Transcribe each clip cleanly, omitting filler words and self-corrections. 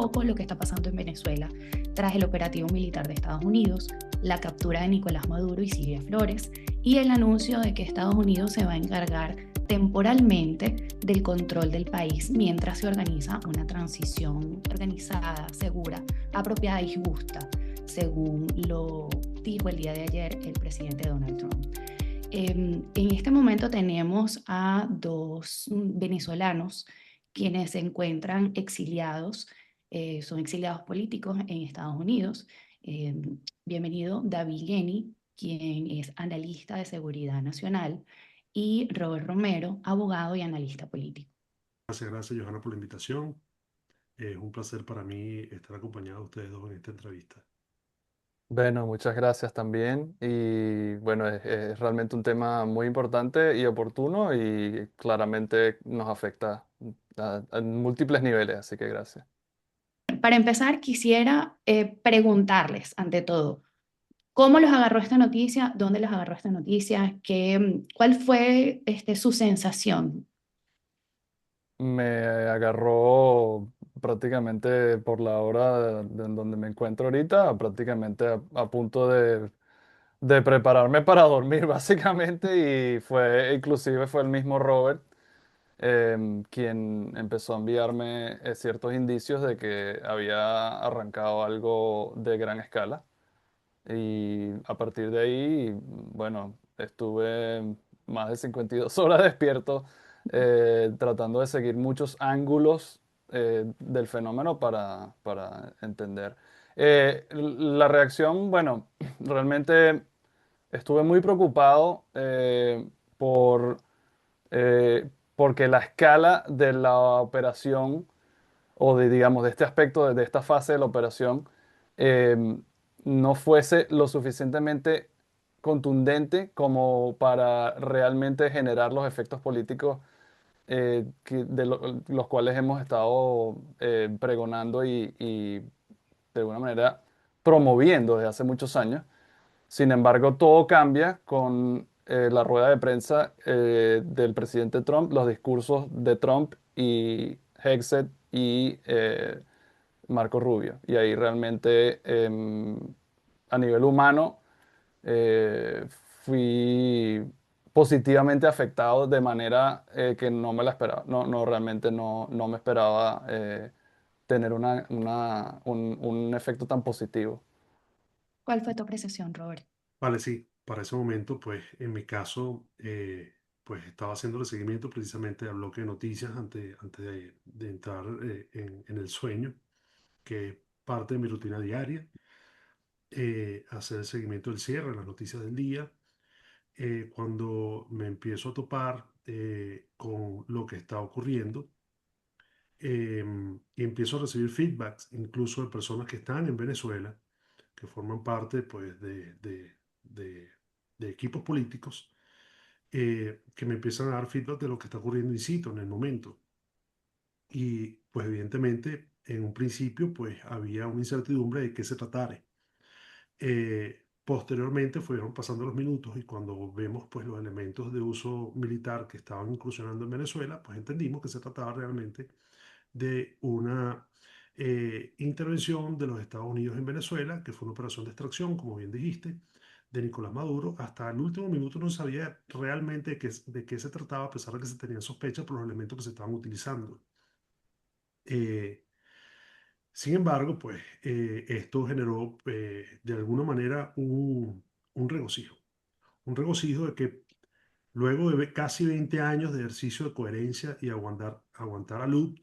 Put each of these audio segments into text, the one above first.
poco lo que está pasando en Venezuela tras el operativo militar de Estados Unidos, la captura de Nicolás Maduro y Silvia Flores y el anuncio de que Estados Unidos se va a encargar temporalmente del control del país mientras se organiza una transición organizada, segura, apropiada y justa, según lo dijo el día de ayer el presidente Donald Trump. En este momento tenemos a dos venezolanos quienes se encuentran exiliados, son exiliados políticos en Estados Unidos. Bienvenido David Guenny, quien es analista de seguridad nacional, y Robert Romero, abogado y analista político. Gracias, Johanna, por la invitación. Es un placer para mí estar acompañado de ustedes dos en esta entrevista. Bueno, muchas gracias también. Y bueno, es realmente un tema muy importante y oportuno y claramente nos afecta a múltiples niveles, así que gracias. Para empezar, quisiera preguntarles, ante todo, ¿cómo los agarró esta noticia? ¿Dónde los agarró esta noticia? ¿Cuál fue su sensación? Me agarró prácticamente por la hora en donde me encuentro ahorita, prácticamente a punto de prepararme para dormir, básicamente, y inclusive fue el mismo Robert quien empezó a enviarme ciertos indicios de que había arrancado algo de gran escala. Y a partir de ahí, bueno, estuve más de 52 horas despierto tratando de seguir muchos ángulos del fenómeno para entender. La reacción, bueno, realmente estuve muy preocupado por porque la escala de la operación o digamos, de este aspecto, de esta fase de la operación, eh, no fuese lo suficientemente contundente como para realmente generar los efectos políticos los cuales hemos estado pregonando y de alguna manera promoviendo desde hace muchos años. Sin embargo, todo cambia con la rueda de prensa del presidente Trump, los discursos de Trump y Hegseth y Marco Rubio. Y ahí realmente a nivel humano eh, fui positivamente afectado de manera que no me la esperaba. Realmente no me esperaba tener un efecto tan positivo. ¿Cuál fue tu apreciación, Robert? Vale, sí, para ese momento, pues en mi caso, pues estaba haciendo el seguimiento precisamente al bloque de noticias antes de entrar en el sueño, que es parte de mi rutina diaria, hacer el seguimiento del cierre, las noticias del día. Cuando me empiezo a topar con lo que está ocurriendo, y empiezo a recibir feedbacks, incluso de personas que están en Venezuela, que forman parte pues, de- de equipos políticos, que me empiezan a dar feedback de lo que está ocurriendo in situ en el momento. Y pues evidentemente en un principio pues había una incertidumbre de qué se tratara. Posteriormente fueron pasando los minutos y cuando vemos pues los elementos de uso militar que estaban incursionando en Venezuela, pues entendimos que se trataba realmente de una intervención de los Estados Unidos en Venezuela, que fue una operación de extracción, como bien dijiste, de Nicolás Maduro. Hasta el último minuto no sabía realmente de qué se trataba, a pesar de que se tenían sospechas por los elementos que se estaban utilizando. Eh, Sin embargo, pues esto generó de alguna manera un regocijo de que luego de casi 20 años de ejercicio de coherencia y aguantar a luz,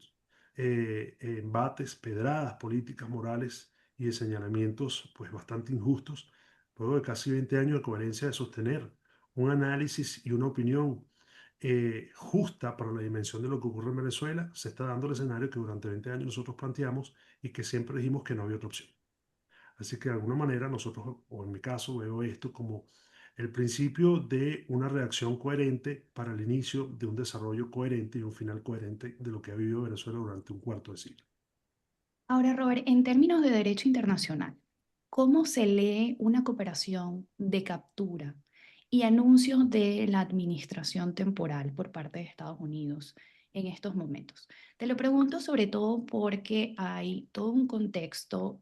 embates, pedradas políticas, morales y de señalamientos pues bastante injustos, luego de casi 20 años de coherencia de sostener un análisis y una opinión justa para la dimensión de lo que ocurre en Venezuela, se está dando el escenario que durante 20 años nosotros planteamos y que siempre dijimos que no había otra opción. Así que de alguna manera nosotros, o en mi caso, veo esto como el principio de una reacción coherente para el inicio de un desarrollo coherente y un final coherente de lo que ha vivido Venezuela durante un cuarto de siglo. Ahora, Robert, en términos de derecho internacional, ¿cómo se lee una cooperación de captura y anuncios de la administración temporal por parte de Estados Unidos en estos momentos. Te lo pregunto sobre todo porque hay todo un contexto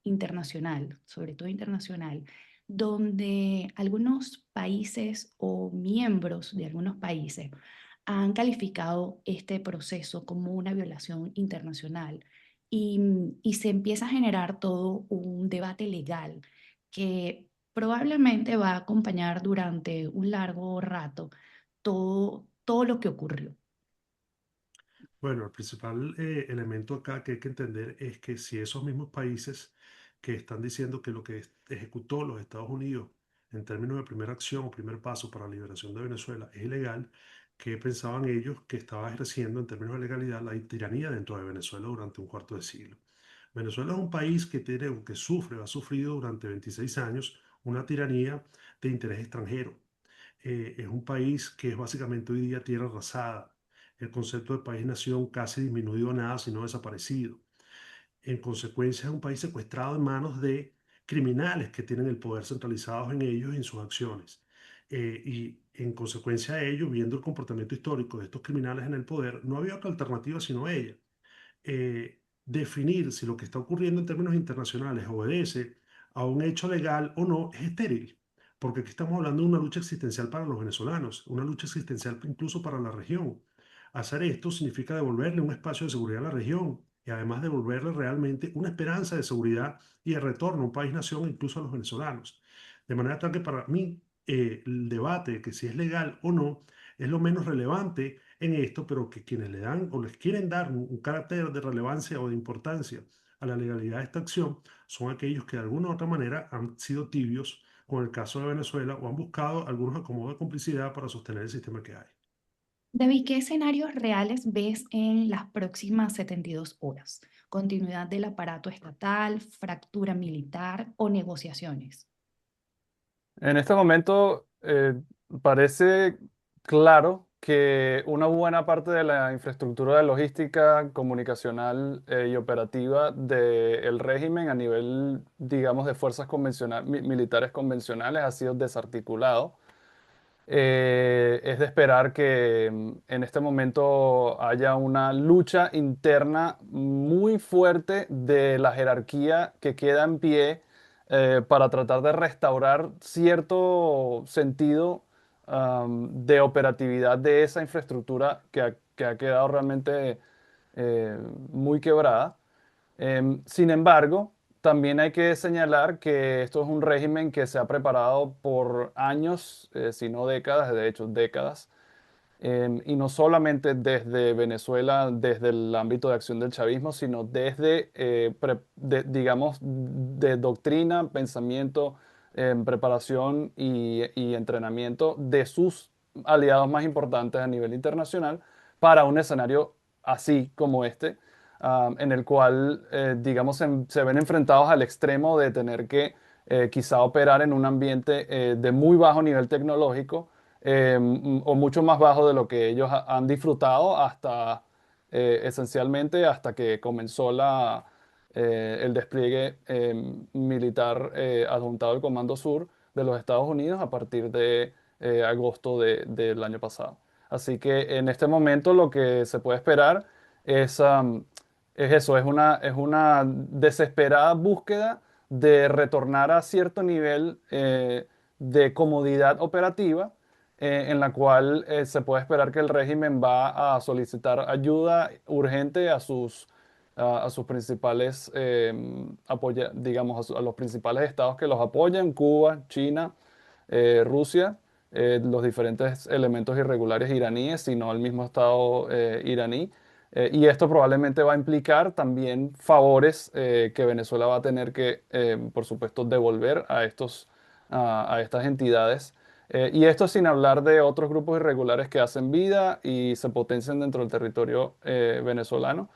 internacional, sobre todo internacional, donde algunos países o miembros de algunos países han calificado este proceso como una violación internacional y se empieza a generar todo un debate legal que probablemente va a acompañar durante un largo rato todo lo que ocurrió. Bueno, el principal elemento acá que hay que entender es que si esos mismos países que están diciendo que lo que ejecutó los Estados Unidos en términos de primera acción o primer paso para la liberación de Venezuela es ilegal, ¿qué pensaban ellos que estaba ejerciendo en términos de legalidad la tiranía dentro de Venezuela durante un cuarto de siglo? Venezuela es un país que tiene, o que sufre, o ha sufrido durante 26 años una tiranía de interés extranjero. Es un país que es básicamente hoy día tierra arrasada. El concepto de país-nación casi disminuido a nada, sino desaparecido. En consecuencia, es un país secuestrado en manos de criminales que tienen el poder centralizado en ellos y en sus acciones. Y en consecuencia de ello, viendo el comportamiento histórico de estos criminales en el poder, no había otra alternativa sino ella. Definir si lo que está ocurriendo en términos internacionales obedece a un hecho legal o no es estéril, porque aquí estamos hablando de una lucha existencial para los venezolanos, una lucha existencial incluso para la región. Hacer esto significa devolverle un espacio de seguridad a la región y además devolverle realmente una esperanza de seguridad y de retorno a un país-nación incluso a los venezolanos. De manera tal que para mí el debate de que si es legal o no es lo menos relevante en esto, pero que quienes le dan o les quieren dar un carácter de relevancia o de importancia a la legalidad de esta acción son aquellos que de alguna u otra manera han sido tibios con el caso de Venezuela o han buscado algunos acomodos de complicidad para sostener el sistema que hay. David, ¿qué escenarios reales ves en las próximas 72 horas? ¿Continuidad del aparato estatal, fractura militar o negociaciones? En este momento parece claro que una buena parte de la infraestructura de logística, comunicacional y operativa del régimen a nivel, digamos, de fuerzas militares convencionales ha sido desarticulado. Es de esperar que en este momento haya una lucha interna muy fuerte de la jerarquía que queda en pie para tratar de restaurar cierto sentido de operatividad de esa infraestructura que ha quedado realmente eh, muy quebrada. Sin embargo, también hay que señalar que esto es un régimen que se ha preparado por años, si no décadas, de hecho décadas, y no solamente desde Venezuela, desde el ámbito de acción del chavismo, sino desde, digamos, de doctrina, pensamiento, preparación y entrenamiento de sus aliados más importantes a nivel internacional para un escenario así como este, en el cual, digamos, se ven enfrentados al extremo de tener que quizá operar en un ambiente de muy bajo nivel tecnológico o mucho más bajo de lo que ellos han disfrutado hasta esencialmente hasta que comenzó el despliegue militar adjuntado al Comando Sur de los Estados Unidos a partir de agosto del año pasado. Así que en este momento lo que se puede esperar es, es eso, es una desesperada búsqueda de retornar a cierto nivel de comodidad operativa en la cual se puede esperar que el régimen va a solicitar ayuda urgente a sus principales, digamos, a los principales estados que los apoyan, Cuba, China, Rusia, los diferentes elementos irregulares iraníes, sino el mismo estado iraní. Y esto probablemente va a implicar también favores que Venezuela va a tener que, por supuesto, devolver a estas entidades. Y esto sin hablar de otros grupos irregulares que hacen vida y se potencian dentro del territorio venezolano.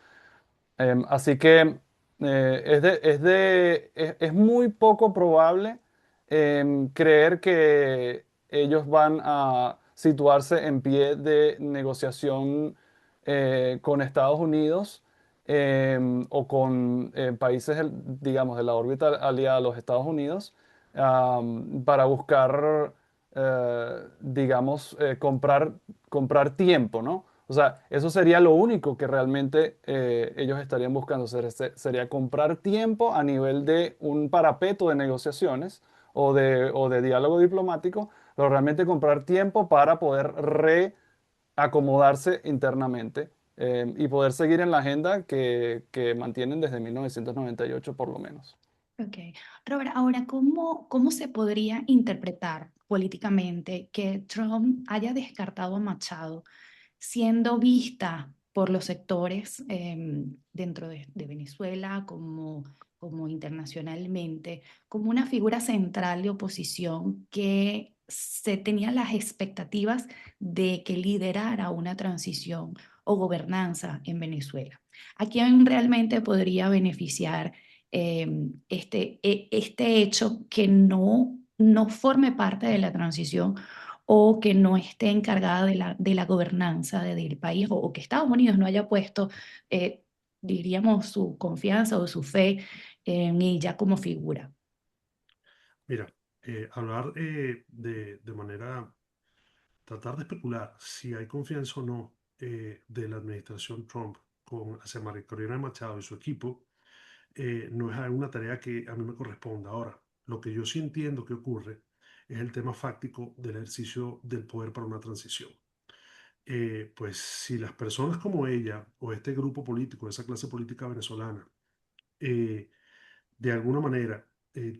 Así que es muy poco probable creer que ellos van a situarse en pie de negociación con Estados Unidos o con países, digamos, de la órbita aliada a los Estados Unidos para buscar, digamos, comprar tiempo, ¿no? O sea, eso sería lo único que realmente ellos estarían buscando. Sería comprar tiempo a nivel de un parapeto de negociaciones o de diálogo diplomático, pero realmente comprar tiempo para poder reacomodarse internamente y poder seguir en la agenda que mantienen desde 1998 por lo menos. Ok. Robert, ahora, ¿cómo se podría interpretar políticamente que Trump haya descartado a Machado, siendo vista por los sectores dentro de Venezuela como internacionalmente, como una figura central de oposición que se tenía las expectativas de que liderara una transición o gobernanza en Venezuela? ¿A quién realmente podría beneficiar este hecho que no forme parte de la transición o que no esté encargada de la gobernanza del país o que Estados Unidos no haya puesto, diríamos, su confianza o su fe en ella como figura? Mira, hablar de manera, tratar de especular si hay confianza o no de la administración Trump hacia María Corina Machado y su equipo, no es una tarea que a mí me corresponda. Ahora, lo que yo sí entiendo que ocurre es el tema fáctico del ejercicio del poder para una transición. Pues si las personas como ella o este grupo político, esa clase política venezolana, eh, de alguna manera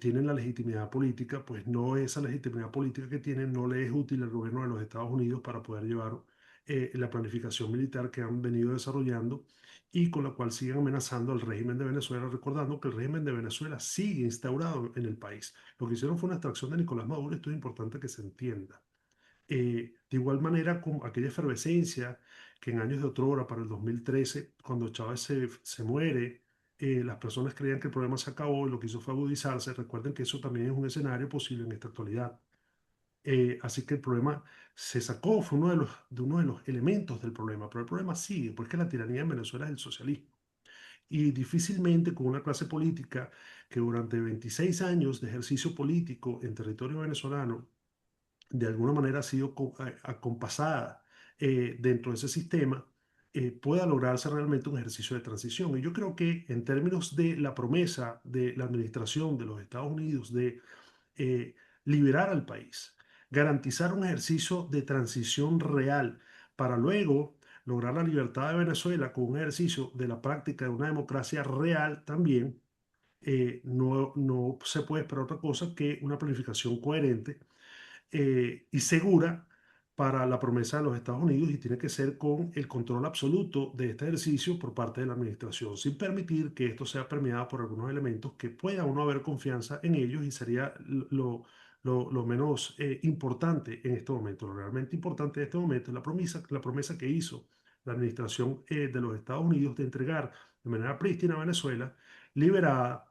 tienen la legitimidad política, pues no esa legitimidad política que tienen no le es útil al gobierno de los Estados Unidos para poder llevar la planificación militar que han venido desarrollando y con la cual siguen amenazando al régimen de Venezuela, recordando que el régimen de Venezuela sigue instaurado en el país. Lo que hicieron fue una extracción de Nicolás Maduro, esto es importante que se entienda. De igual manera, con aquella efervescencia que en años de otrora, para el 2013, cuando Chávez se muere, las personas creían que el problema se acabó y lo que hizo fue agudizarse. Recuerden que eso también es un escenario posible en esta actualidad. Así que el problema se sacó, fue uno de los elementos del problema, pero el problema sigue, porque la tiranía en Venezuela es el socialismo. Y difícilmente con una clase política que durante 26 años de ejercicio político en territorio venezolano de alguna manera ha sido acompasada dentro de ese sistema, pueda lograrse realmente un ejercicio de transición. Y yo creo que en términos de la promesa de la administración de los Estados Unidos de eh, liberar al país, garantizar un ejercicio de transición real para luego lograr la libertad de Venezuela con un ejercicio de la práctica de una democracia real también, no se puede esperar otra cosa que una planificación coherente y segura para la promesa de los Estados Unidos y tiene que ser con el control absoluto de este ejercicio por parte de la administración, sin permitir que esto sea permeado por algunos elementos que pueda uno haber confianza en ellos y sería lo menos importante en este momento. Lo realmente importante en este momento es la promesa que hizo la administración de los Estados Unidos de entregar de manera prístina a Venezuela, liberada,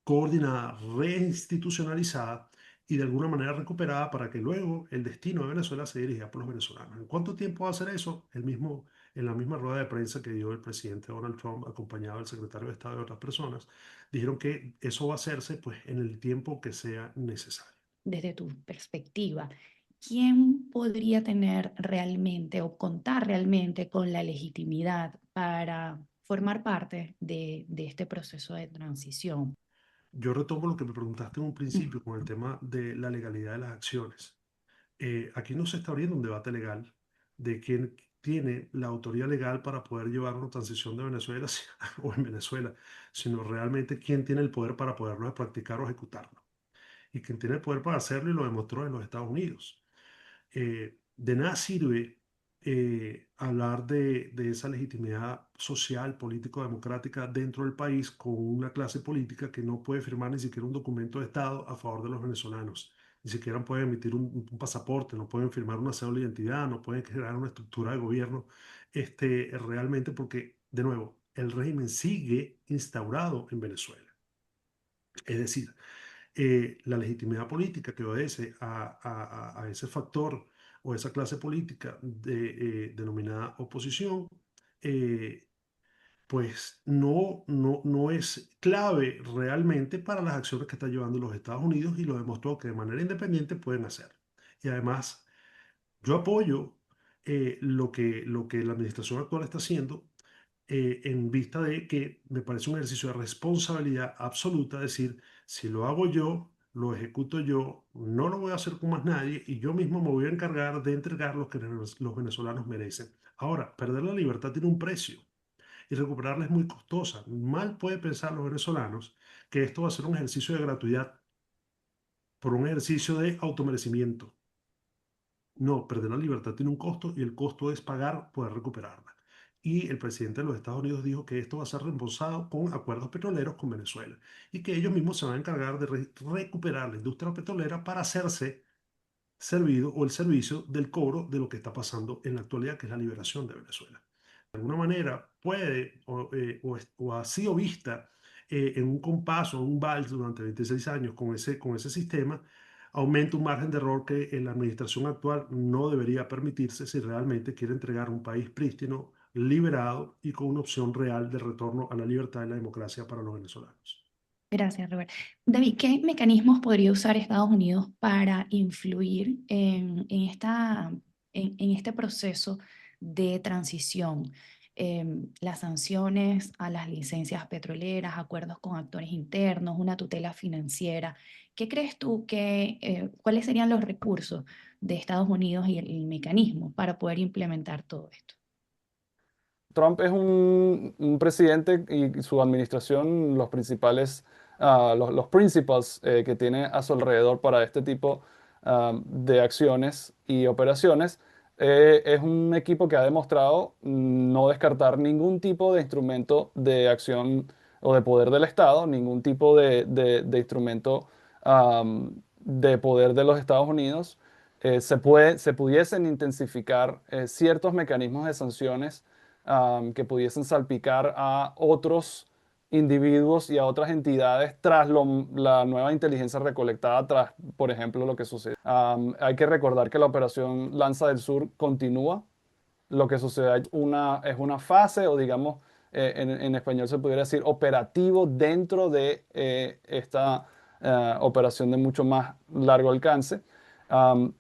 coordinada, reinstitucionalizada y de alguna manera recuperada para que luego el destino de Venezuela se dirija por los venezolanos. ¿En cuánto tiempo va a hacer eso? En la misma rueda de prensa que dio el presidente Donald Trump, acompañado del secretario de Estado y otras personas, dijeron que eso va a hacerse pues, en el tiempo que sea necesario. Desde tu perspectiva, ¿quién podría tener realmente o contar realmente con la legitimidad para formar parte de este proceso de transición? Yo retomo lo que me preguntaste en un Mm. principio con el tema de la legalidad de las acciones. Aquí no se está abriendo un debate legal de quién tiene la autoridad legal para poder llevar una transición de Venezuela o en Venezuela, sino realmente quién tiene el poder para poderlo practicar o ejecutarlo. Y quien tiene el poder para hacerlo y lo demostró en los Estados Unidos. De nada sirve hablar de esa legitimidad social, político-democrática dentro del país con una clase política que no puede firmar ni siquiera un documento de Estado a favor de los venezolanos. Ni siquiera pueden emitir un pasaporte, no pueden firmar una cédula de identidad, no pueden crear una estructura de gobierno realmente porque, de nuevo, el régimen sigue instaurado en Venezuela. Es decir, la legitimidad política que obedece a ese factor o esa clase política denominada oposición, eh, pues no es clave realmente para las acciones que están llevando los Estados Unidos y lo demostró que de manera independiente pueden hacer. Y además, yo apoyo lo que la administración actual está haciendo, en vista de que me parece un ejercicio de responsabilidad absoluta, decir, si lo hago yo, lo ejecuto yo, no lo voy a hacer con más nadie y yo mismo me voy a encargar de entregar lo que los venezolanos merecen. Ahora, perder la libertad tiene un precio y recuperarla es muy costosa. Mal pueden pensar los venezolanos que esto va a ser un ejercicio de gratuidad por un ejercicio de automerecimiento. No, perder la libertad tiene un costo y el costo es pagar poder recuperarla. Y el presidente de los Estados Unidos dijo que esto va a ser reembolsado con acuerdos petroleros con Venezuela y que ellos mismos se van a encargar de recuperar la industria petrolera para hacerse servido o el servicio del cobro de lo que está pasando en la actualidad, que es la liberación de Venezuela. De alguna manera puede o ha sido vista en un compás o un vals durante 26 años con ese sistema, aumenta un margen de error que en la administración actual no debería permitirse si realmente quiere entregar un país prístino, liberado y con una opción real de retorno a la libertad y la democracia para los venezolanos. Gracias, Robert. David, ¿qué mecanismos podría usar Estados Unidos para influir en este proceso de transición? Las sanciones a las licencias petroleras, acuerdos con actores internos, una tutela financiera. ¿Qué crees tú cuáles serían los recursos de Estados Unidos y el mecanismo para poder implementar todo esto? Trump es un presidente y su administración, los principales, los principals que tiene a su alrededor para este tipo de acciones y operaciones, es un equipo que ha demostrado no descartar ningún tipo de instrumento de acción o de poder del Estado, ningún tipo de instrumento de poder de los Estados Unidos. Se pudiesen intensificar ciertos mecanismos de sanciones que pudiesen salpicar a otros individuos y a otras entidades tras la nueva inteligencia recolectada, tras, por ejemplo, lo que sucede. Hay que recordar que la operación Lanza del Sur continúa. Lo que sucede es una fase, o digamos, en español se pudiera decir operativo dentro de esta operación de mucho más largo alcance. Um,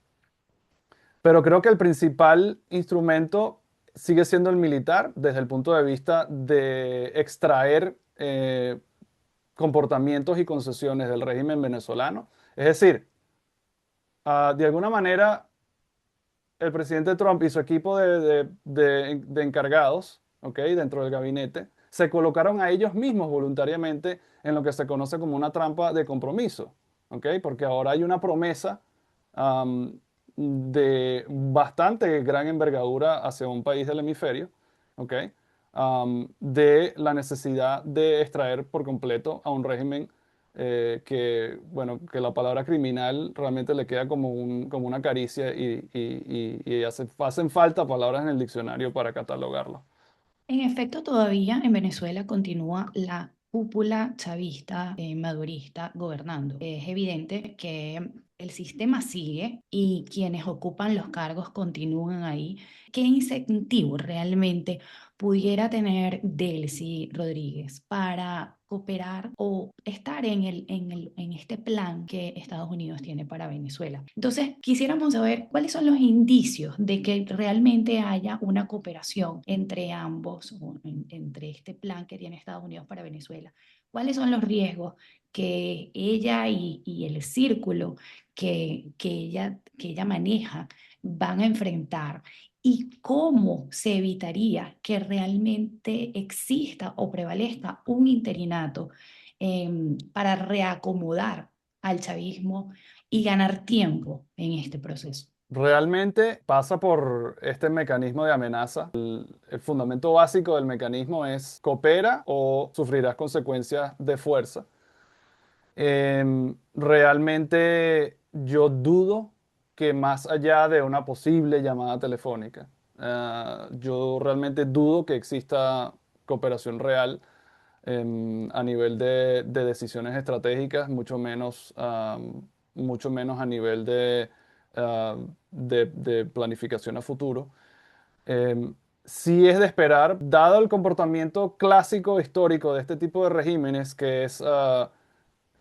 pero creo que el principal instrumento sigue siendo el militar desde el punto de vista de extraer comportamientos y concesiones del régimen venezolano. Es decir, de alguna manera, el presidente Trump y su equipo de encargados, ¿ok? Dentro del gabinete, se colocaron a ellos mismos voluntariamente en lo que se conoce como una trampa de compromiso, ¿ok? Porque ahora hay una promesa am, de bastante gran envergadura hacia un país del hemisferio, ¿ok? De la necesidad de extraer por completo a un régimen que, bueno, que la palabra criminal realmente le queda como una caricia y hacen falta palabras en el diccionario para catalogarlo. En efecto, todavía en Venezuela continúa la cúpula chavista, madurista gobernando. Es evidente que el sistema sigue y quienes ocupan los cargos continúan ahí. ¿Qué incentivo realmente pudiera tener Delcy Rodríguez para cooperar o estar en este plan que Estados Unidos tiene para Venezuela? Entonces, quisiéramos saber cuáles son los indicios de que realmente haya una cooperación entre ambos, o entre este plan que tiene Estados Unidos para Venezuela. ¿Cuáles son los riesgos que ella y el círculo que ella maneja van a enfrentar? ¿Y cómo se evitaría que realmente exista o prevalezca un interinato para reacomodar al chavismo y ganar tiempo en este proceso? Realmente pasa por este mecanismo de amenaza. El fundamento básico del mecanismo es coopera o sufrirás consecuencias de fuerza. Realmente yo dudo que más allá de una posible llamada telefónica, yo realmente dudo que exista cooperación real a nivel de decisiones estratégicas, mucho menos a nivel de planificación a futuro. Sí es de esperar, dado el comportamiento clásico histórico de este tipo de regímenes, que es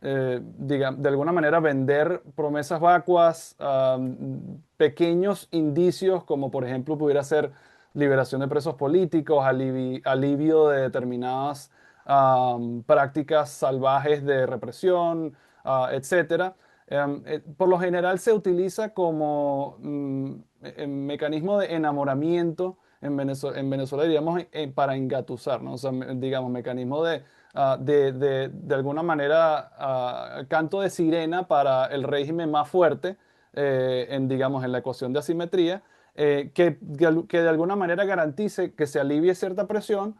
de alguna manera vender promesas vacuas, pequeños indicios como por ejemplo pudiera ser liberación de presos políticos, alivio de determinadas prácticas salvajes de represión, etcétera. Por lo general se utiliza como mecanismo de enamoramiento en Venezuela diríamos, para engatusar, ¿no? O sea, digamos, mecanismo de alguna manera, canto de sirena para el régimen más fuerte, digamos, en la ecuación de asimetría, que de alguna manera garantice que se alivie cierta presión,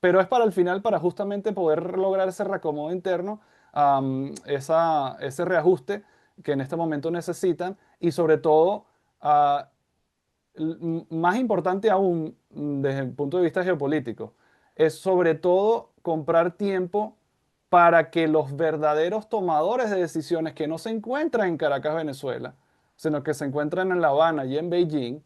pero es para el final, para justamente poder lograr ese reacomodo interno, ese reajuste que en este momento necesitan y sobre todo, ah, más importante aún desde el punto de vista geopolítico, es sobre todo comprar tiempo para que los verdaderos tomadores de decisiones que no se encuentran en Caracas, Venezuela, sino que se encuentran en La Habana y en Beijing,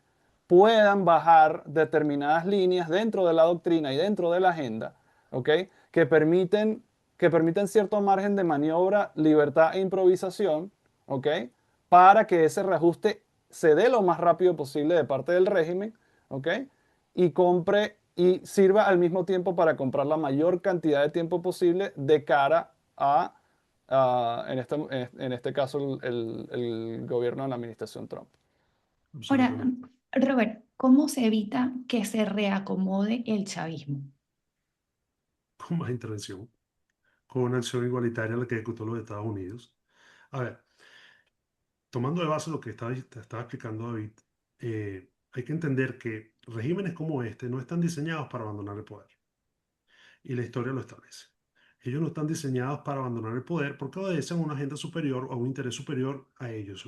puedan bajar determinadas líneas dentro de la doctrina y dentro de la agenda, ¿ok? Que permiten, que permiten cierto margen de maniobra, libertad e improvisación, ¿ok? Para que ese reajuste se dé lo más rápido posible de parte del régimen, ¿ok? Y compre y sirva al mismo tiempo para comprar la mayor cantidad de tiempo posible de cara en este caso, el gobierno de la administración Trump. Ahora, Absolutamente. Robert, ¿cómo se evita que se reacomode el chavismo? Con más intervención, con una acción igualitaria a la que ejecutó los Estados Unidos. A ver, tomando de base lo que te estaba explicando David, hay que entender que regímenes como este no están diseñados para abandonar el poder. Y la historia lo establece. Ellos no están diseñados para abandonar el poder porque obedecen a una agenda superior o a un interés superior a ellos.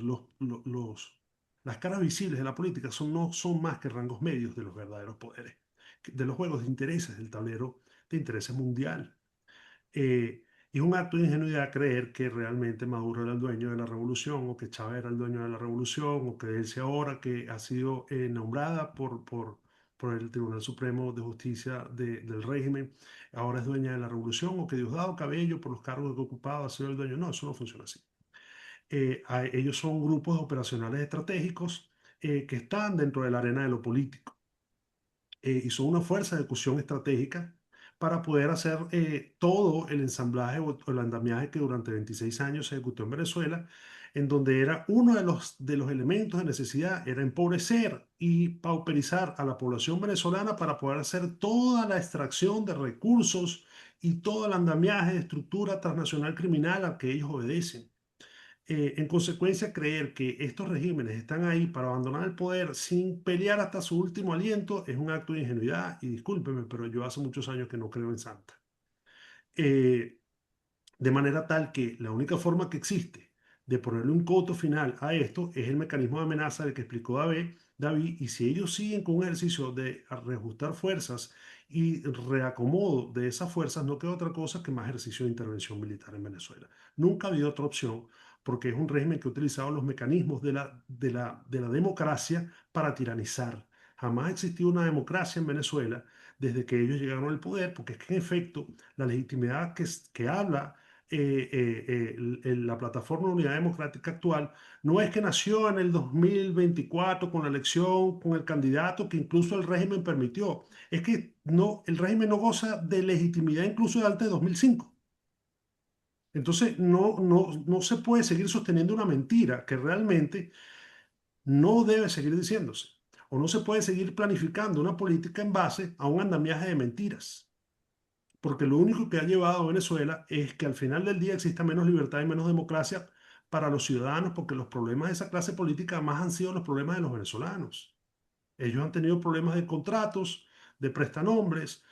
Las caras visibles de la política no son más que rangos medios de los verdaderos poderes, de los juegos de intereses, del tablero de intereses mundial. Y es un acto de ingenuidad creer que realmente Maduro era el dueño de la revolución o que Chávez era el dueño de la revolución o que Delcy ahora que ha sido nombrada por el Tribunal Supremo de Justicia del régimen, ahora es dueña de la revolución o que Diosdado Cabello por los cargos que ha ocupado ha sido el dueño. No, eso no funciona así. Ellos son grupos operacionales estratégicos que están dentro de la arena de lo político y son una fuerza de ejecución estratégica para poder hacer todo el ensamblaje o el andamiaje que durante 26 años se ejecutó en Venezuela, en donde era uno de los elementos de necesidad, era empobrecer y pauperizar a la población venezolana para poder hacer toda la extracción de recursos y todo el andamiaje de estructura transnacional criminal a que ellos obedecen. En consecuencia, creer que estos regímenes están ahí para abandonar el poder sin pelear hasta su último aliento es un acto de ingenuidad y discúlpeme, pero yo hace muchos años que no creo en Santa. Eh, de manera tal que la única forma que existe de ponerle un coto final a esto es el mecanismo de amenaza del que explicó David, y si ellos siguen con un ejercicio de reajustar fuerzas y reacomodo de esas fuerzas, no queda otra cosa que más ejercicio de intervención militar en Venezuela. Nunca ha habido otra opción porque es un régimen que ha utilizado los mecanismos de la democracia para tiranizar. Jamás ha existido una democracia en Venezuela desde que ellos llegaron al poder, porque es que en efecto la legitimidad que habla la plataforma de unidad democrática actual no es que nació en el 2024 con la elección, con el candidato que incluso el régimen permitió, es que no, el régimen no goza de legitimidad incluso de antes de 2005. Entonces no se puede seguir sosteniendo una mentira que realmente no debe seguir diciéndose, o no se puede seguir planificando una política en base a un andamiaje de mentiras. Porque lo único que ha llevado a Venezuela es que al final del día exista menos libertad y menos democracia para los ciudadanos, porque los problemas de esa clase política más han sido los problemas de los venezolanos. Ellos han tenido problemas de contratos, de prestanombres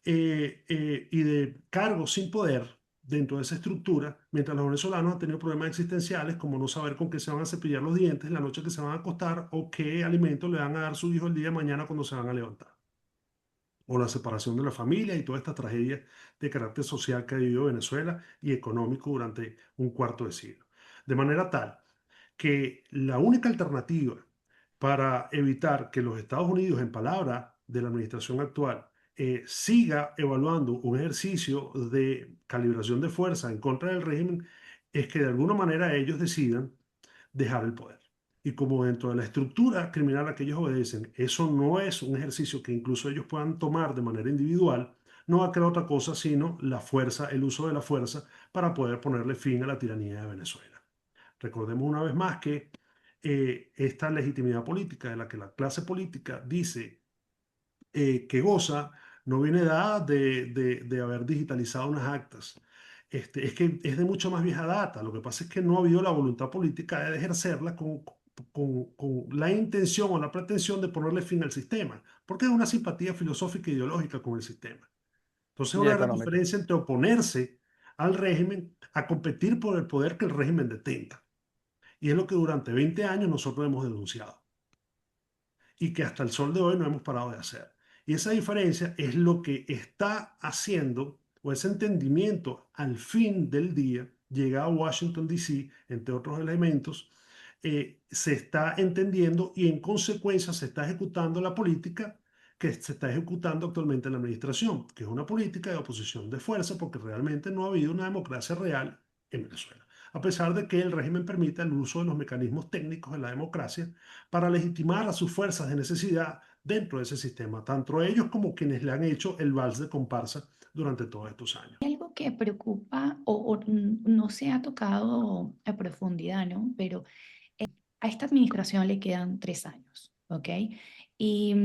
y de cargos sin poder dentro de esa estructura, mientras los venezolanos han tenido problemas existenciales como no saber con qué se van a cepillar los dientes la noche que se van a acostar o qué alimento le van a dar a su hijo el día de mañana cuando se van a levantar, o la separación de la familia y toda esta tragedia de carácter social que ha vivido Venezuela y económico durante un cuarto de siglo. De manera tal que la única alternativa para evitar que los Estados Unidos, en palabra de la administración actual, siga evaluando un ejercicio de calibración de fuerza en contra del régimen, es que de alguna manera ellos decidan dejar el poder. Y como dentro de la estructura criminal a que ellos obedecen, eso no es un ejercicio que incluso ellos puedan tomar de manera individual, no va a crear otra cosa sino la fuerza, el uso de la fuerza para poder ponerle fin a la tiranía de Venezuela. Recordemos una vez más que esta legitimidad política de la que la clase política dice que goza no viene dada de haber digitalizado unas actas. Es que es de mucho más vieja data. Lo que pasa es que no ha habido la voluntad política de ejercerla con la intención o la pretensión de ponerle fin al sistema, porque es una simpatía filosófica e ideológica con el sistema. Entonces, Y una gran económica. diferencia entre oponerse al régimen a competir por el poder que el régimen detenga. Y es lo que durante 20 años nosotros hemos denunciado y que hasta el sol de hoy no hemos parado de hacer. Y esa diferencia es lo que está haciendo, o ese entendimiento al fin del día, llega a Washington, D.C., entre otros elementos, se está entendiendo y en consecuencia se está ejecutando la política que se está ejecutando actualmente en la administración, que es una política de oposición de fuerza, porque realmente no ha habido una democracia real en Venezuela, a pesar de que el régimen permita el uso de los mecanismos técnicos de la democracia para legitimar a sus fuerzas de necesidad dentro de ese sistema, tanto ellos como quienes le han hecho el vals de comparsa durante todos estos años. Algo que preocupa o no se ha tocado a profundidad, ¿no? Pero a esta administración le quedan 3 años, ¿ok? Y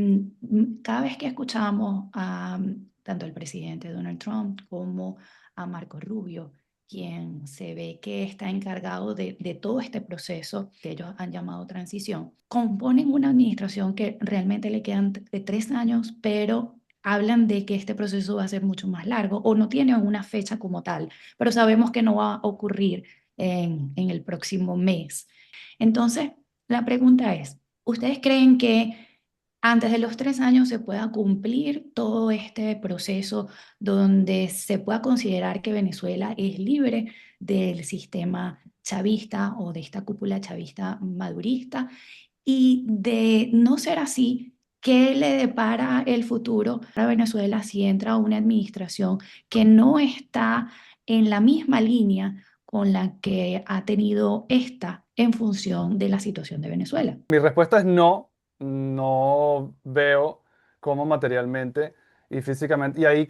cada vez que escuchamos a tanto al presidente Donald Trump como a Marco Rubio, quien se ve que está encargado de todo este proceso que ellos han llamado transición, componen una administración que realmente le quedan de 3 años, pero hablan de que este proceso va a ser mucho más largo o no tienen una fecha como tal, pero sabemos que no va a ocurrir en el próximo mes. Entonces, la pregunta es, ¿ustedes creen que antes de los 3 años se pueda cumplir todo este proceso donde se pueda considerar que Venezuela es libre del sistema chavista o de esta cúpula chavista madurista? Y de no ser así, ¿qué le depara el futuro a Venezuela si entra una administración que no está en la misma línea con la que ha tenido esta en función de la situación de Venezuela? Mi respuesta es no, no veo cómo materialmente y físicamente. Y ahí,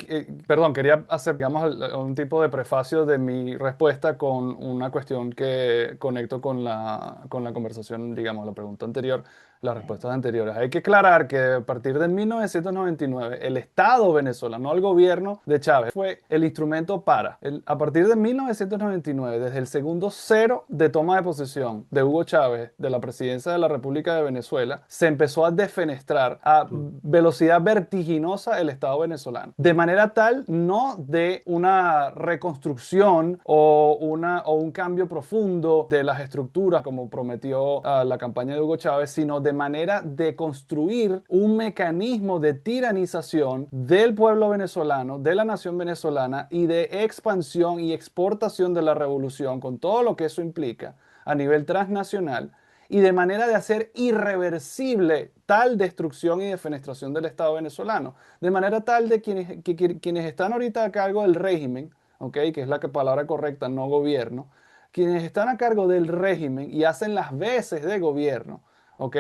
perdón, quería hacer, digamos, un tipo de prefacio de mi respuesta con una cuestión que conecto con la conversación, digamos, la pregunta anterior, las respuestas anteriores. Hay que aclarar que a partir de 1999, el Estado venezolano, no el gobierno de Chávez, fue el instrumento para. A partir de 1999, desde el segundo cero de toma de posesión de Hugo Chávez de la presidencia de la República de Venezuela, se empezó a defenestrar a velocidad vertiginosa el Estado venezolano. De manera tal, no de una reconstrucción o un cambio profundo de las estructuras como prometió la campaña de Hugo Chávez, sino de manera de construir un mecanismo de tiranización del pueblo venezolano, de la nación venezolana y de expansión y exportación de la revolución con todo lo que eso implica a nivel transnacional y de manera de hacer irreversible tal destrucción y defenestración del Estado venezolano, de manera tal de quienes están ahorita a cargo del régimen, ¿okay? Que es la palabra correcta, no gobierno, quienes están a cargo del régimen y hacen las veces de gobierno, ¿ok?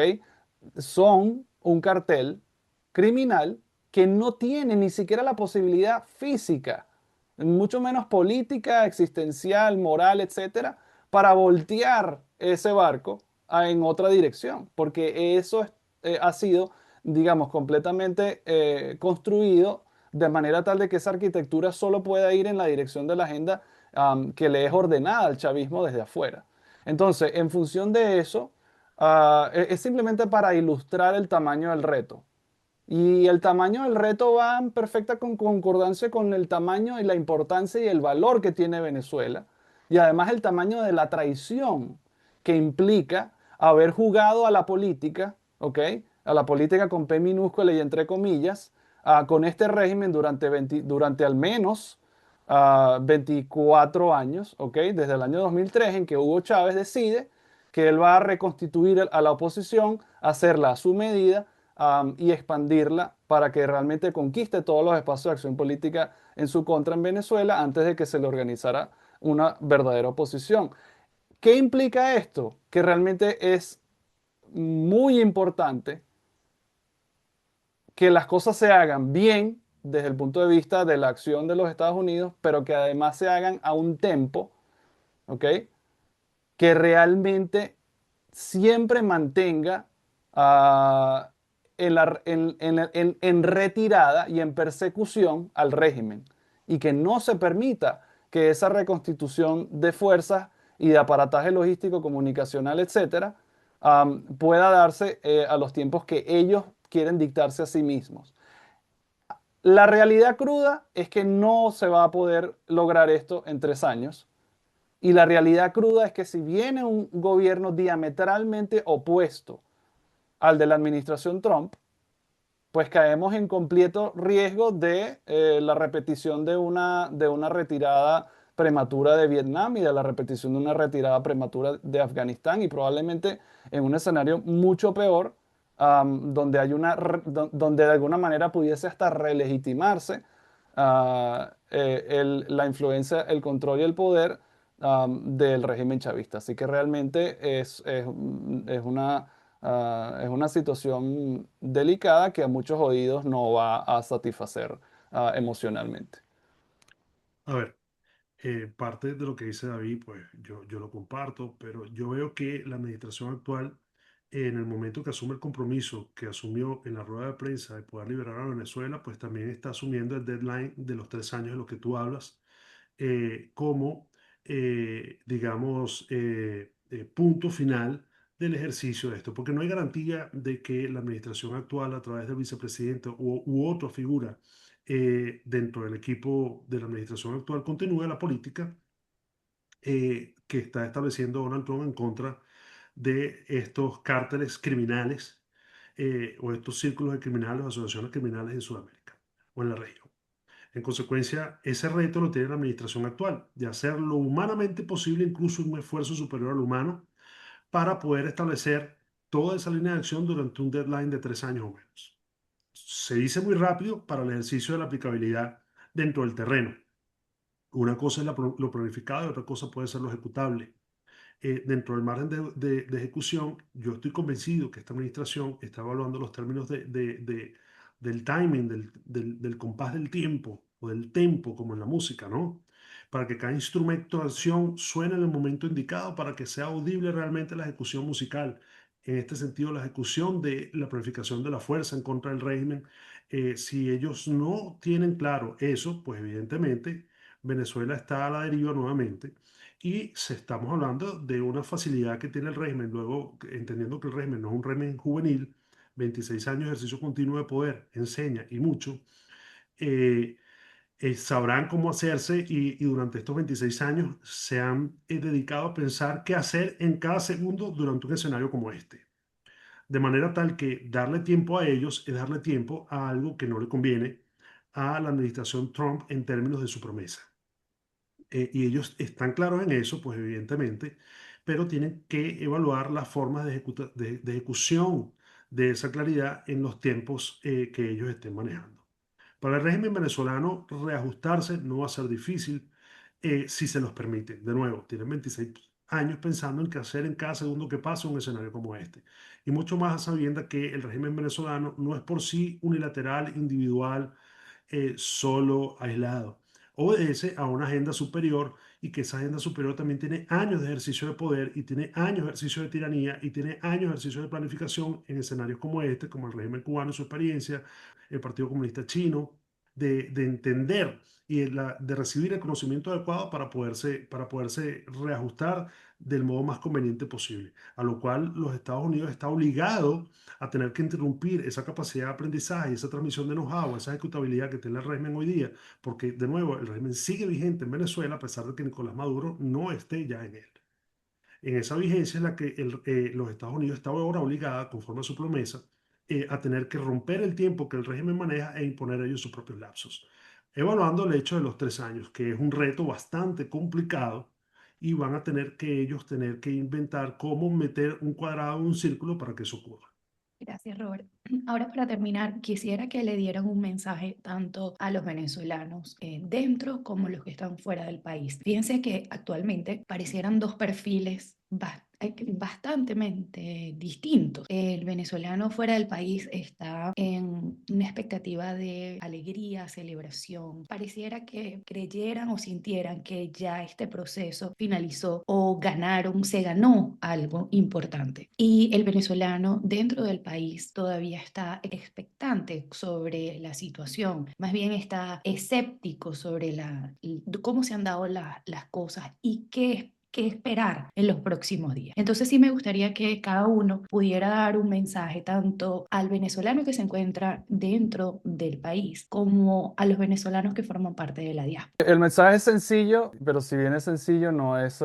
Son un cartel criminal que no tiene ni siquiera la posibilidad física, mucho menos política, existencial, moral, etcétera, para voltear ese barco en otra dirección, porque eso ha sido, digamos, completamente construido de manera tal de que esa arquitectura solo pueda ir en la dirección de la agenda que le es ordenada al chavismo desde afuera. Entonces, en función de eso, es simplemente para ilustrar el tamaño del reto. Y el tamaño del reto va en perfecta concordancia con el tamaño y la importancia y el valor que tiene Venezuela. Y además el tamaño de la traición que implica haber jugado a la política, ¿ok? A la política con P minúscula y entre comillas, con este régimen durante al menos 24 años, ¿ok? Desde el año 2003 en que Hugo Chávez decide que él va a reconstituir a la oposición, hacerla a su medida y expandirla para que realmente conquiste todos los espacios de acción política en su contra en Venezuela antes de que se le organizara una verdadera oposición. ¿Qué implica esto? Que realmente es muy importante que las cosas se hagan bien desde el punto de vista de la acción de los Estados Unidos, pero que además se hagan a un tempo, ¿ok? Que realmente siempre mantenga ah, en retirada y en persecución al régimen y que no se permita que esa reconstitución de fuerzas y de aparataje logístico, comunicacional, etcétera, pueda darse a los tiempos que ellos quieren dictarse a sí mismos. La realidad cruda es que no se va a poder lograr esto en 3 años. Y la realidad cruda es que si viene un gobierno diametralmente opuesto al de la administración Trump, pues caemos en completo riesgo de la repetición de una retirada prematura de Vietnam y de la repetición de una retirada prematura de Afganistán y probablemente en un escenario mucho peor, donde donde de alguna manera pudiese hasta relegitimarse la influencia, el control y el poder del régimen chavista. Así que realmente es una situación delicada que a muchos oídos no va a satisfacer emocionalmente. A ver, parte de lo que dice David, pues yo lo comparto, pero yo veo que la administración actual, en el momento que asume el compromiso que asumió en la rueda de prensa de poder liberar a Venezuela, pues también está asumiendo el deadline de los 3 años de lo que tú hablas, como, digamos, punto final del ejercicio de esto, porque no hay garantía de que la administración actual, a través del vicepresidente u otra figura dentro del equipo de la administración actual, continúe la política que está estableciendo Donald Trump en contra de estos cárteles criminales o estos círculos de criminales o asociaciones criminales en Sudamérica o en la región. En consecuencia, ese reto lo tiene la administración actual, de hacer lo humanamente posible, incluso un esfuerzo superior al humano, para poder establecer toda esa línea de acción durante un deadline de 3 años o menos. Se dice muy rápido para el ejercicio de la aplicabilidad dentro del terreno. Una cosa es lo planificado y otra cosa puede ser lo ejecutable. Dentro del margen de ejecución, yo estoy convencido que esta administración está evaluando los términos del timing, del compás del tiempo o del tempo, como en la música, ¿no? Para que cada instrumento de acción suene en el momento indicado para que sea audible realmente la ejecución musical. En este sentido, la ejecución de la planificación de la fuerza en contra del régimen, si ellos no tienen claro eso, pues evidentemente Venezuela está a la deriva nuevamente y estamos hablando de una facilidad que tiene el régimen, luego entendiendo que el régimen no es un régimen juvenil, 26 años de ejercicio continuo de poder, enseña y mucho, eh, sabrán cómo hacerse y durante estos 26 años se han dedicado a pensar qué hacer en cada segundo durante un escenario como este. De manera tal que darle tiempo a ellos es darle tiempo a algo que no le conviene a la administración Trump en términos de su promesa. Y ellos están claros en eso, pues evidentemente, pero tienen que evaluar las formas de ejecución de esa claridad en los tiempos que ellos estén manejando. Para el régimen venezolano, reajustarse no va a ser difícil si se los permite. De nuevo, tienen 26 años pensando en qué hacer en cada segundo que pasa un escenario como este. Y mucho más a sabiendas que el régimen venezolano no es por sí unilateral, individual, solo, aislado. Obedece a una agenda superior y que esa agenda superior también tiene años de ejercicio de poder y tiene años de ejercicio de tiranía y tiene años de ejercicio de planificación en escenarios como este, como el régimen cubano, su experiencia, el Partido Comunista Chino, de entender y de recibir el conocimiento adecuado para poderse reajustar del modo más conveniente posible. A lo cual los Estados Unidos está obligado a tener que interrumpir esa capacidad de aprendizaje, esa transmisión de know-how, esa ejecutabilidad que tiene el régimen hoy día, porque de nuevo el régimen sigue vigente en Venezuela a pesar de que Nicolás Maduro no esté ya en él. En esa vigencia es la que los Estados Unidos está ahora obligada, conforme a su promesa, a tener que romper el tiempo que el régimen maneja e imponer ellos sus propios lapsos. Evaluando el hecho de los 3 años, que es un reto bastante complicado, y van a tener que ellos tener que inventar cómo meter un cuadrado en un círculo para que eso ocurra. Gracias, Robert. Ahora, para terminar, quisiera que le dieran un mensaje tanto a los venezolanos dentro como los que están fuera del país. Fíjense que actualmente parecieran dos perfiles bastante distintos. El venezolano fuera del país está en una expectativa de alegría, celebración. Pareciera que creyeran o sintieran que ya este proceso finalizó o ganaron, se ganó algo importante. Y el venezolano dentro del país todavía está expectante sobre la situación, más bien está escéptico sobre cómo se han dado las cosas y qué esperar en los próximos días. Entonces sí me gustaría que cada uno pudiera dar un mensaje tanto al venezolano que se encuentra dentro del país como a los venezolanos que forman parte de la diáspora. El mensaje es sencillo, pero si bien es sencillo, no es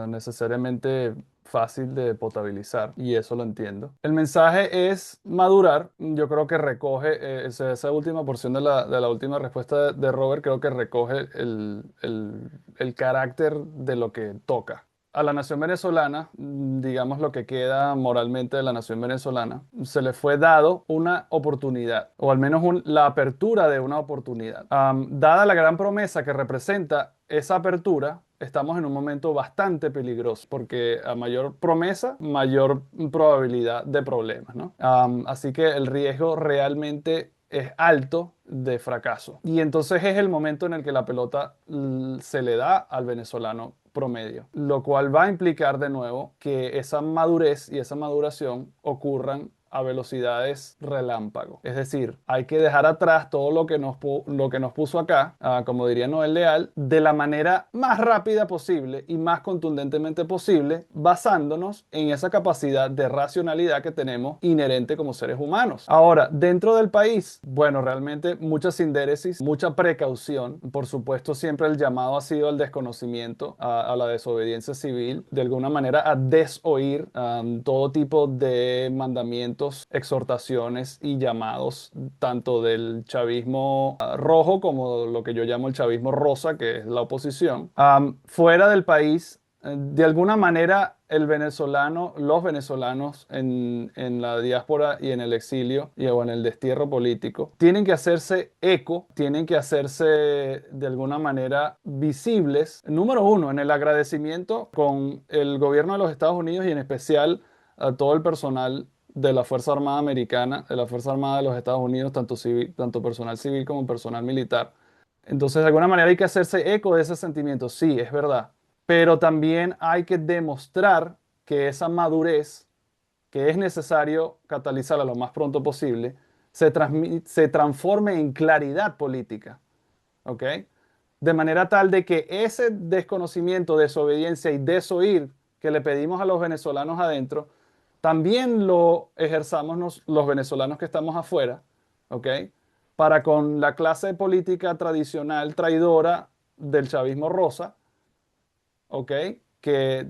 necesariamente fácil de potabilizar, y eso lo entiendo. El mensaje es madurar. Yo creo que recoge esa última porción de la última respuesta de Robert, creo que recoge el carácter de lo que toca. A la nación venezolana, digamos lo que queda moralmente de la nación venezolana, se le fue dado una oportunidad, o al menos la apertura de una oportunidad. Dada la gran promesa que representa esa apertura, estamos en un momento bastante peligroso, porque a mayor promesa, mayor probabilidad de problemas, ¿no? Así que el riesgo realmente es alto de fracaso. Y entonces es el momento en el que la pelota se le da al venezolano promedio, lo cual va a implicar de nuevo que esa madurez y esa maduración ocurran a velocidades relámpago. Es decir, hay que dejar atrás todo lo que nos puso acá, como diría Noel Leal, de la manera más rápida posible y más contundentemente posible, basándonos en esa capacidad de racionalidad que tenemos inherente como seres humanos. Ahora, dentro del país, bueno, realmente mucha sindéresis, mucha precaución. Por supuesto, siempre el llamado ha sido al desconocimiento, a la desobediencia civil, de alguna manera a desoír todo tipo de mandamientos, exhortaciones y llamados, tanto del chavismo rojo como lo que yo llamo el chavismo rosa, que es la oposición. Fuera del país, de alguna manera, los venezolanos en la diáspora y en el exilio o en el destierro político, tienen que hacerse eco, tienen que hacerse de alguna manera visibles. Número uno, en el agradecimiento con el gobierno de los Estados Unidos y en especial a todo el personal de la Fuerza Armada Americana, de la Fuerza Armada de los Estados Unidos, tanto personal civil como personal militar. Entonces, de alguna manera hay que hacerse eco de ese sentimiento, sí, es verdad, pero también hay que demostrar que esa madurez, que es necesario catalizarla lo más pronto posible, se transforme en claridad política, ¿ok? De manera tal de que ese desconocimiento, desobediencia y desoír que le pedimos a los venezolanos adentro, también lo ejerzamos los venezolanos que estamos afuera, ¿ok? Para con la clase política tradicional traidora del chavismo rosa, ¿ok? Que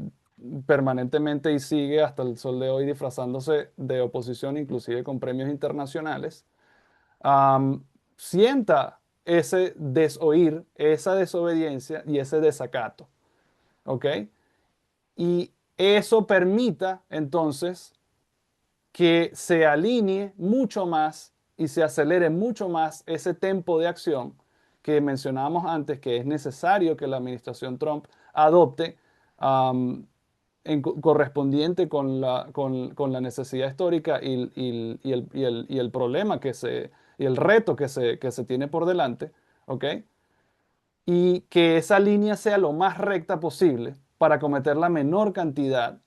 permanentemente y sigue hasta el sol de hoy disfrazándose de oposición, inclusive con premios internacionales, am, sienta ese desoír, esa desobediencia y ese desacato, ¿ok? Y eso permita entonces que se alinee mucho más y se acelere mucho más ese tempo de acción que mencionábamos antes, que es necesario que la administración Trump adopte, um, correspondiente con la necesidad histórica y el problema y el reto que se tiene por delante, ¿ok? Y que esa línea sea lo más recta posible para cometer la menor cantidad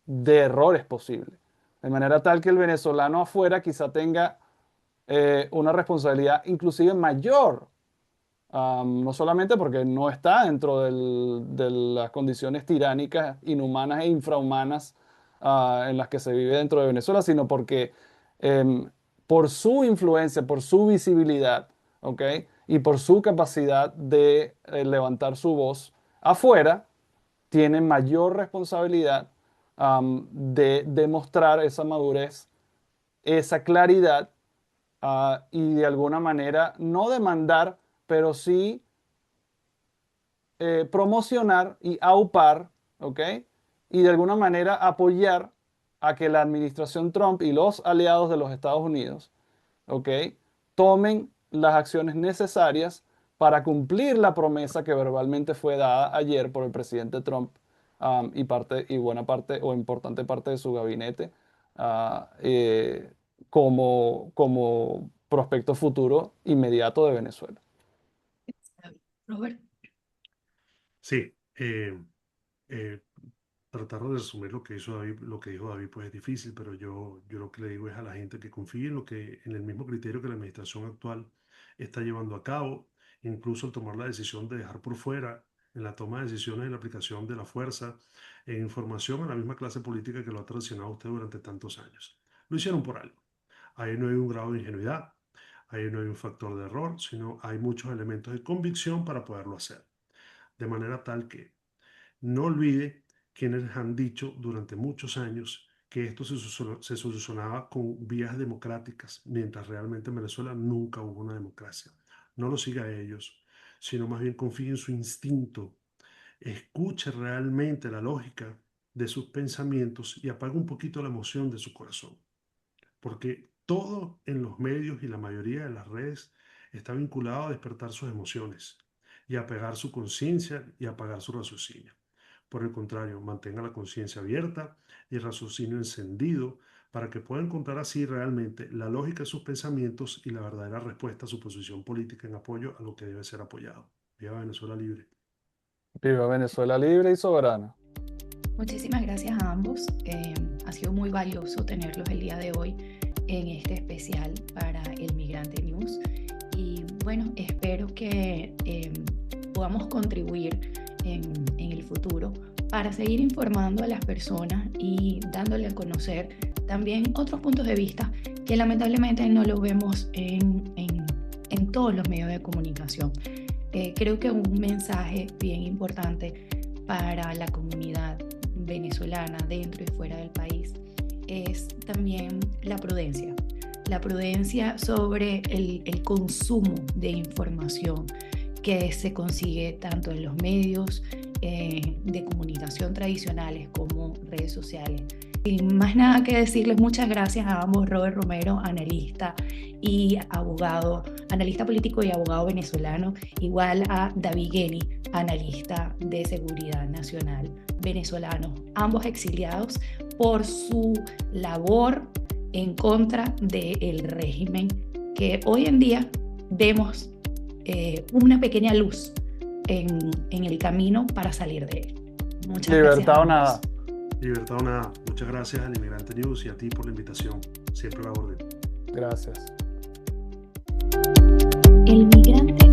de errores posible. De manera tal que el venezolano afuera quizá tenga una responsabilidad inclusive mayor, no solamente porque no está dentro de las condiciones tiránicas, inhumanas e infrahumanas en las que se vive dentro de Venezuela, sino porque por su influencia, por su visibilidad, ¿ok? Y por su capacidad de levantar su voz afuera, tiene mayor responsabilidad de demostrar esa madurez, esa claridad y de alguna manera no demandar, pero sí promocionar y aupar, ¿ok? Y de alguna manera apoyar a que la administración Trump y los aliados de los Estados Unidos, ¿ok?, tomen las acciones necesarias para cumplir la promesa que verbalmente fue dada ayer por el presidente Trump, y buena parte o importante parte de su gabinete, ah, eh, como prospecto futuro inmediato de Venezuela. Robert. Sí, eh, tratar de resumir lo que hizo David, lo que dijo David, pues es difícil, pero yo lo que le digo es a la gente que confíe en en el mismo criterio que la administración actual está llevando a cabo, incluso al tomar la decisión de dejar por fuera en la toma de decisiones en la aplicación de la fuerza e información a la misma clase política que lo ha traicionado a usted durante tantos años. Lo hicieron por algo. Ahí no hay un grado de ingenuidad, ahí no hay un factor de error, sino hay muchos elementos de convicción para poderlo hacer. De manera tal que no olvide quienes han dicho durante muchos años que esto se solucionaba con vías democráticas, mientras realmente en Venezuela nunca hubo una democracia. No lo siga a ellos, sino más bien confíe en su instinto, escuche realmente la lógica de sus pensamientos y apague un poquito la emoción de su corazón. Porque todo en los medios y la mayoría de las redes está vinculado a despertar sus emociones y a pegar su conciencia y a apagar su raciocinio. Por el contrario, mantenga la conciencia abierta y el raciocinio encendido para que pueda encontrar así realmente la lógica de sus pensamientos y la verdadera respuesta a su posición política en apoyo a lo que debe ser apoyado. Viva Venezuela libre. Viva Venezuela libre y soberana. Muchísimas gracias a ambos. Ha sido muy valioso tenerlos el día de hoy en este especial para el Migrante News. Y bueno, espero que podamos contribuir en el futuro para seguir informando a las personas y dándole a conocer también otros puntos de vista que lamentablemente no lo vemos en todos los medios de comunicación. Creo que un mensaje bien importante para la comunidad venezolana dentro y fuera del país es también la prudencia sobre el consumo de información que se consigue tanto en los medios de comunicación tradicionales como redes sociales. Sin más nada que decirles, muchas gracias a ambos. Robert Romero, analista y abogado, analista político y abogado venezolano, igual a David Gueni, analista de seguridad nacional venezolano, ambos exiliados por su labor en contra del régimen que hoy en día vemos una pequeña luz en el camino para salir de él. Muchas Libertad gracias. o nada. Libertad o nada. Muchas gracias al Inmigrante News y a ti por la invitación. Siempre a la orden. Gracias. El Migrante